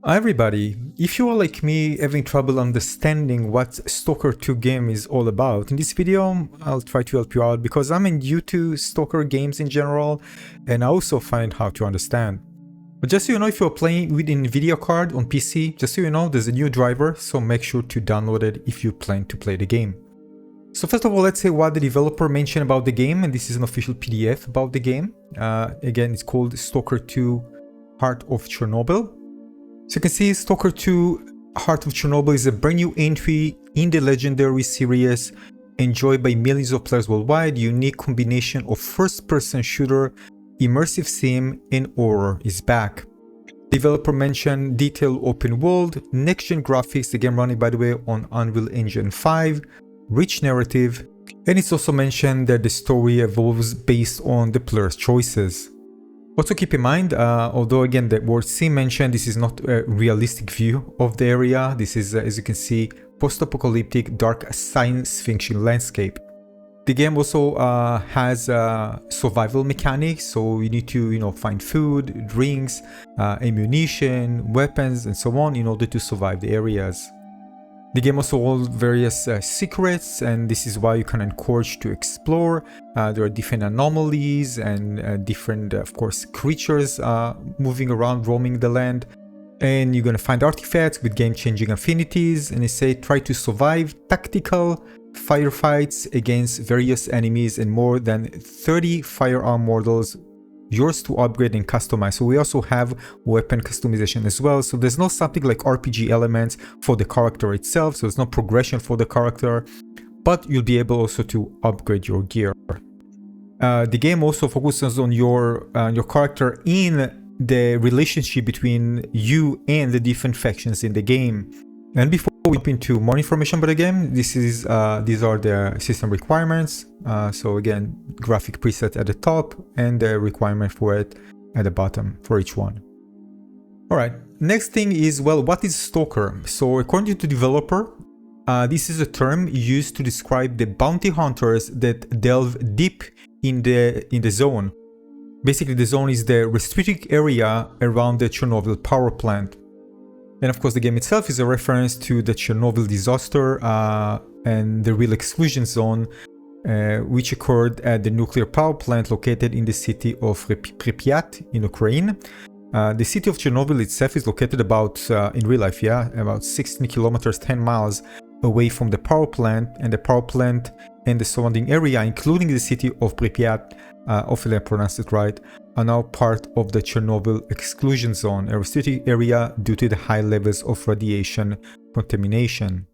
Hi everybody, if you are like me having trouble understanding what Stalker 2 game is all about, in this video I'll try to help you out because I'm new to Stalker games in general and I also find it hard to understand. But just so you know, if you're playing with an NVIDIA card on PC, just so you know, there's a new driver, so make sure to download it if you plan to play the game. So first of all, let's say what the developer mentioned about the game, and this is an official PDF about the game. Again, it's called Stalker 2 Heart of Chernobyl. So you can see Stalker 2 Heart of Chernobyl is a brand new entry in the legendary series, enjoyed by millions of players worldwide. Unique combination of first-person shooter, immersive sim, and horror is back. Developer mentioned detailed open world, next-gen graphics, the game running by the way on Unreal Engine 5, rich narrative, and it's also mentioned that the story evolves based on the player's choices. Also keep in mind, although again the word sim mentioned, this is not a realistic view of the area. This is, as you can see, post-apocalyptic dark science fiction landscape. The game also has survival mechanics, so you need to find food, drinks, ammunition, weapons, and so on in order to survive the areas. The game also holds various secrets, and this is why you can encourage to explore. There are different anomalies and different, of course, creatures moving around, roaming the land. And you're going to find artifacts with game-changing affinities, and they say try to survive tactical firefights against various enemies and more than 30 firearm models, yours to upgrade and customize. So we also have weapon customization as well. So there's no something like RPG elements for the character itself. So there's no progression for the character, but you'll be able also to upgrade your gear. The game also focuses on your character in the relationship between you and the different factions in the game. And before we jump into more information about the game, these are the system requirements. So again, graphic preset at the top and the requirement for it at the bottom for each one. Alright, next thing is, well, what is Stalker? So according to the developer, this is a term used to describe the bounty hunters that delve deep in the zone. Basically, the zone is the restricted area around the Chernobyl power plant. And of course, the game itself is a reference to the Chernobyl disaster and the real exclusion zone, which occurred at the nuclear power plant located in the city of Pripyat in Ukraine. The city of Chernobyl itself is located about, in real life, about 16 kilometers, 10 miles away from the power plant, and the power plant and the surrounding area, including the city of Pripyat, hopefully I pronounced it right, are now part of the Chernobyl Exclusion Zone, a restricted area due to the high levels of radiation contamination.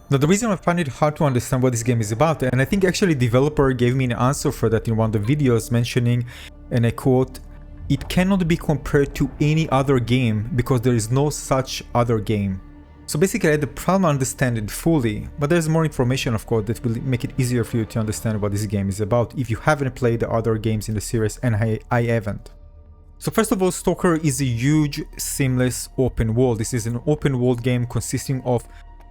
Now, the reason I find it hard to understand what this game is about, and I think actually the developer gave me an answer for that in one of the videos, mentioning, and I quote, "It cannot be compared to any other game because there is no such other game." So basically I had the problem understanding it fully, but there's more information of course that will make it easier for you to understand what this game is about if you haven't played the other games in the series, and I haven't. So first of all, Stalker is a huge, seamless open world. This is an open world game consisting of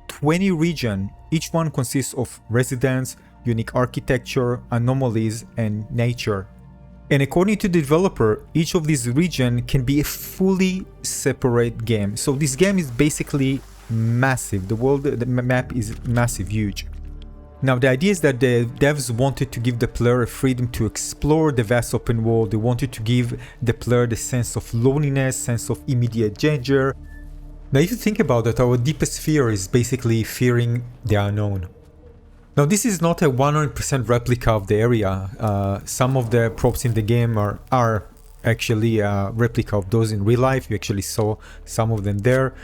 20 regions. Each one consists of residents, unique architecture, anomalies, and nature. And according to the developer, each of these regions can be a fully separate game. So this game is basically massive. The map is massive, huge. Now the idea is that the devs wanted to give the player freedom to explore the vast open world. They wanted to give the player the sense of loneliness, sense of immediate danger. Now if you think about it, our deepest fear is basically fearing the unknown. Now this is not a 100% replica of the area. Some of the props in the game are actually a replica of those in real life. You actually saw some of them there.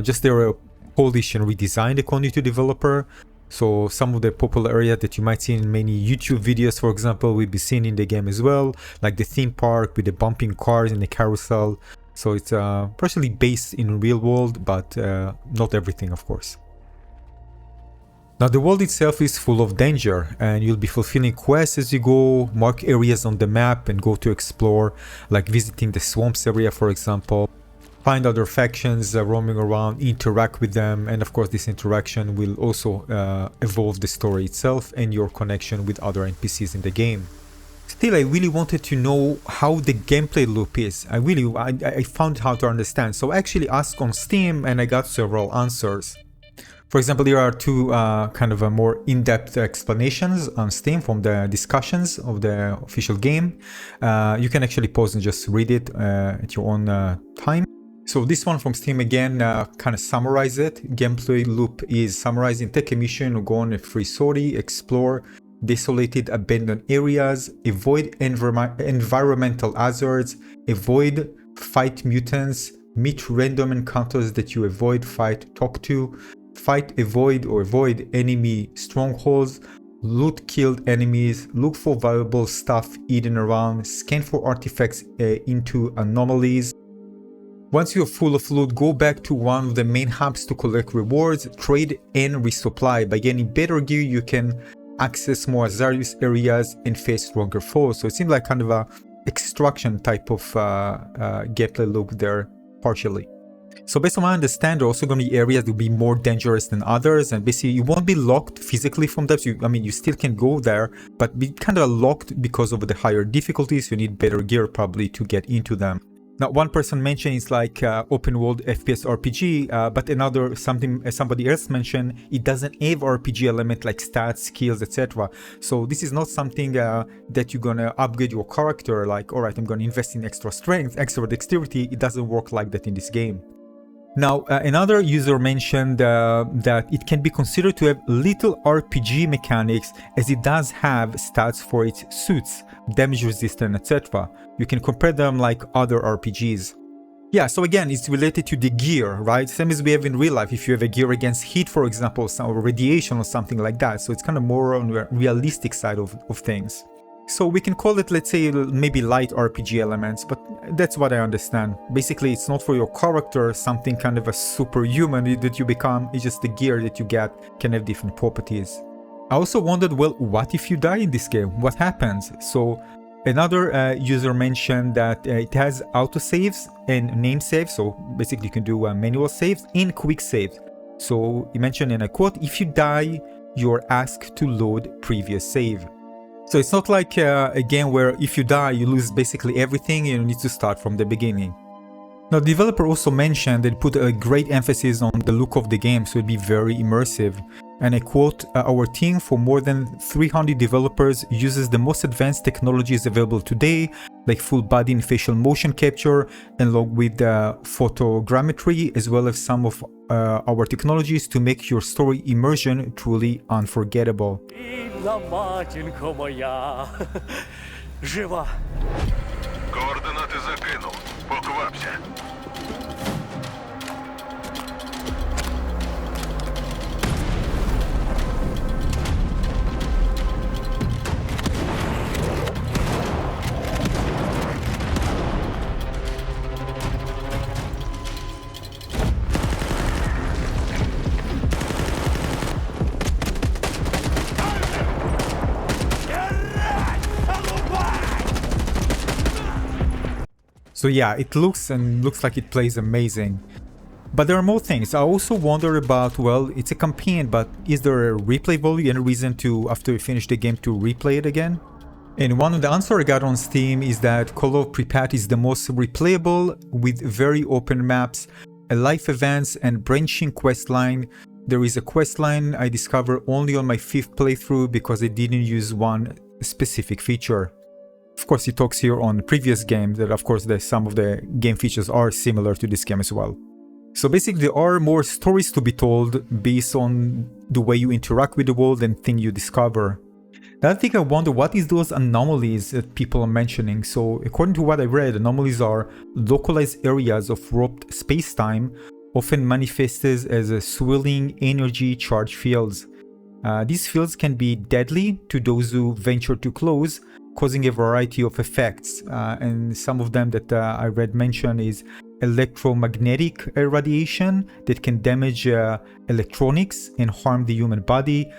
Just they were polished and redesigned according to the developer. So some of the popular areas that you might see in many YouTube videos, for example, will be seen in the game as well, like the theme park with the bumping cars and the carousel. So it's partially based in real world, but not everything, of course. Now the world itself is full of danger, and you'll be fulfilling quests as you go, mark areas on the map and go to explore, like visiting the swamps area for example, find other factions roaming around, interact with them, and of course this interaction will also evolve the story itself and your connection with other NPCs in the game. Still, I really wanted to know how the gameplay loop is. I found it hard to understand. So I actually asked on Steam and I got several answers. For example, there are two kind of a more in-depth explanations on Steam from the discussions of the official game. You can actually pause and just read it at your own time. So this one from Steam again kind of summarize it. Gameplay loop is summarizing: take a mission, go on a free sortie, explore desolated abandoned areas, avoid environmental hazards, avoid fight mutants, meet random encounters that you avoid, fight, talk to, fight, avoid enemy strongholds, loot killed enemies, look for valuable stuff hidden around, scan for artifacts into anomalies. Once you're full of loot, go back to one of the main hubs to collect rewards, trade and resupply. By getting better gear, you can access more hazardous areas and face stronger foes. So it seems like kind of a extraction type of gameplay loop there, partially. So based on my understanding, there are also going to be areas that will be more dangerous than others, and basically you won't be locked physically from them. So you still can go there, but be kind of locked because of the higher difficulties. You need better gear probably to get into them. Now, one person mentioned it's like open world FPS RPG, but somebody else mentioned it doesn't have RPG element like stats, skills, etc. So this is not something that you're gonna upgrade your character like, all right, I'm gonna invest in extra strength, extra dexterity. It doesn't work like that in this game. Now, another user mentioned that it can be considered to have little RPG mechanics, as it does have stats for its suits, damage resistance, etc. You can compare them like other RPGs. Yeah, so again, it's related to the gear, right? Same as we have in real life. If you have a gear against heat, for example, or radiation or something like that. So it's kind of more on the realistic side of things. So we can call it, let's say, maybe light RPG elements, but that's what I understand. Basically, it's not for your character, something kind of a superhuman that you become. It's just the gear that you get can have different properties. I also wondered, well, what if you die in this game? What happens? So another user mentioned that it has autosaves and name saves. So basically you can do manual saves and quick saves. So he mentioned in a quote, if you die, you're asked to load previous save. So it's not like a game where if you die, you lose basically everything and you need to start from the beginning. Now, the developer also mentioned that it put a great emphasis on the look of the game, so it'd be very immersive. And I quote, our team for more than 300 developers uses the most advanced technologies available today, like full body and facial motion capture, along with photogrammetry, as well as some of our technologies to make your story immersion truly unforgettable. Матінко моя, жива. Координати закинув. Поквапся. So yeah, it looks like it plays amazing. But there are more things. I also wonder about, well, it's a campaign, but is there a replay value, any reason to, after you finish the game, to replay it again? And one of the answers I got on Steam is that Call of Pripyat is the most replayable, with very open maps, life events, and branching quest line. There is a quest line I discovered only on my 5th playthrough because I didn't use one specific feature. Of course, he talks here on previous games that, of course, some of the game features are similar to this game as well. So basically, there are more stories to be told based on the way you interact with the world and things you discover. The other thing I wonder, what is those anomalies that people are mentioning? So according to what I read, anomalies are localized areas of warped space-time, often manifested as a swirling energy charge fields. These fields can be deadly to those who venture too close, causing a variety of effects, and some of them that I read mention is electromagnetic radiation that can damage electronics and harm the human body.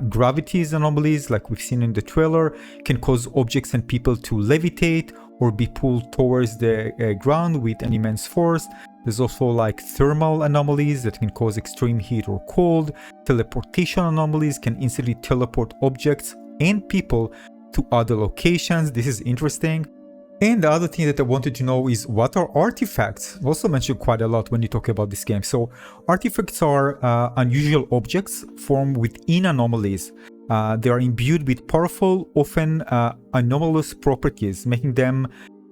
Gravity anomalies, like we've seen in the trailer, can cause objects and people to levitate or be pulled towards the ground with an immense force. There's also like thermal anomalies that can cause extreme heat or cold. Teleportation anomalies can instantly teleport objects and people to other locations. This is interesting. And the other thing that I wanted to know is, what are artifacts? Also mentioned quite a lot when you talk about this game. So artifacts are unusual objects formed within anomalies. They are imbued with powerful, often anomalous properties, making them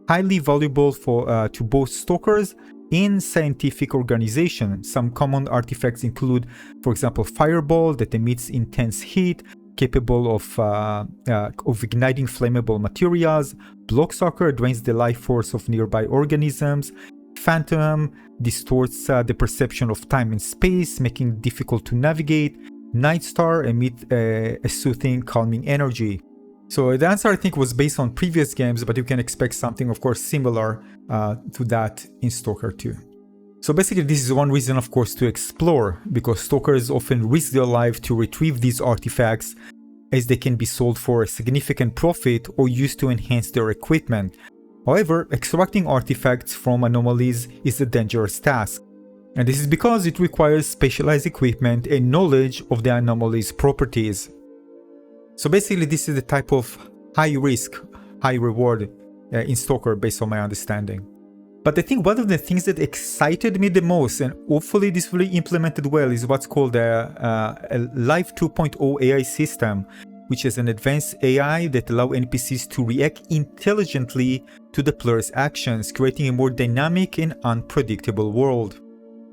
highly valuable to both stalkers and scientific organizations. Some common artifacts include, for example, fireball that emits intense heat, capable of igniting flammable materials. Bloodsucker drains the life force of nearby organisms. Phantom distorts the perception of time and space, making it difficult to navigate. Night Star emits a soothing, calming energy. So the answer, I think, was based on previous games, but you can expect something, of course, similar to that in Stalker 2. So basically, this is one reason, of course, to explore, because stalkers often risk their life to retrieve these artifacts, as they can be sold for a significant profit or used to enhance their equipment. However, extracting artifacts from anomalies is a dangerous task, and this is because it requires specialized equipment and knowledge of the anomaly's properties. So basically, this is the type of high risk, high reward in Stalker, based on my understanding. But I think one of the things that excited me the most, and hopefully this will be implemented well, is what's called a Live 2.0 AI system, which is an advanced AI that allows NPCs to react intelligently to the player's actions, creating a more dynamic and unpredictable world.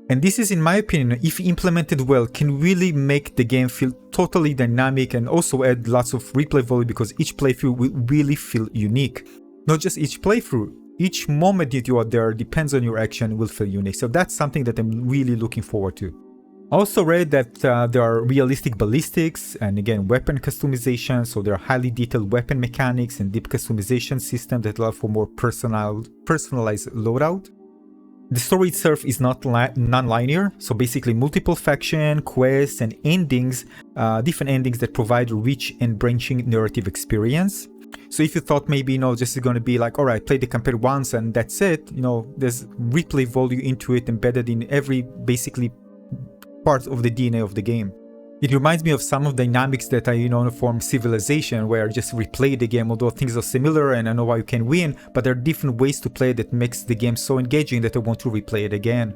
And this is, in my opinion, if implemented well, can really make the game feel totally dynamic and also add lots of replay value, because each playthrough will really feel unique. Not just each playthrough. Each moment that you are there depends on your action, will feel unique. So that's something that I'm really looking forward to. I also read that there are realistic ballistics and, again, weapon customization. So there are highly detailed weapon mechanics and deep customization systems that allow for more personalized loadout. The story itself is not non-linear, so basically multiple faction, quests, and endings, different endings that provide a rich and branching narrative experience. So if you thought maybe, just going to be like, all right, play the campaign once and that's it, there's replay value into it embedded in every basically part of the DNA of the game. It reminds me of some of the dynamics that I from Civilization, where I just replay the game, although things are similar and I know why you can win, but there are different ways to play that makes the game so engaging that I want to replay it again.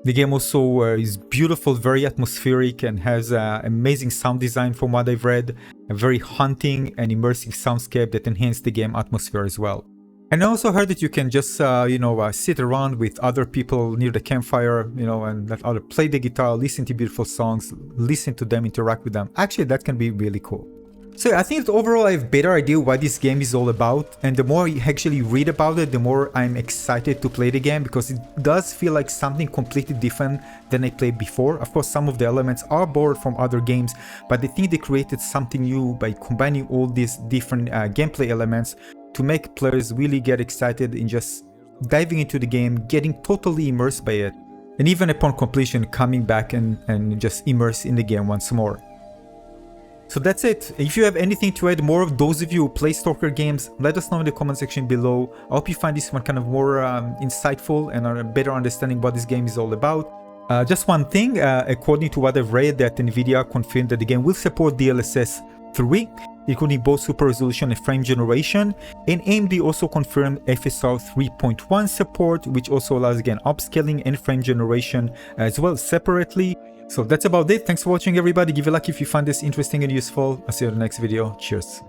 The game also is beautiful, very atmospheric, and has amazing sound design from what I've read, a very haunting and immersive soundscape that enhance the game atmosphere as well. And I also heard that you can just, sit around with other people near the campfire, and let other play the guitar, listen to beautiful songs, listen to them, interact with them. Actually, that can be really cool. So I think that overall I have a better idea what this game is all about, and the more I actually read about it, the more I'm excited to play the game, because it does feel like something completely different than I played before. Of course, some of the elements are borrowed from other games, but I think they created something new by combining all these different gameplay elements to make players really get excited in just diving into the game, getting totally immersed by it, and even upon completion coming back and just immerse in the game once more. So that's it. If you have anything to add, more of those of you who play Stalker games, let us know in the comment section below. I hope you find this one kind of more insightful and a better understanding what this game is all about. Just one thing, according to what I've read, that Nvidia confirmed that the game will support DLSS 3, including both super resolution and frame generation, and AMD also confirmed FSR 3.1 support, which also allows, again, upscaling and frame generation as well separately. So that's about it. Thanks for watching, everybody. Give a like if you find this interesting and useful. I'll see you in the next video. Cheers.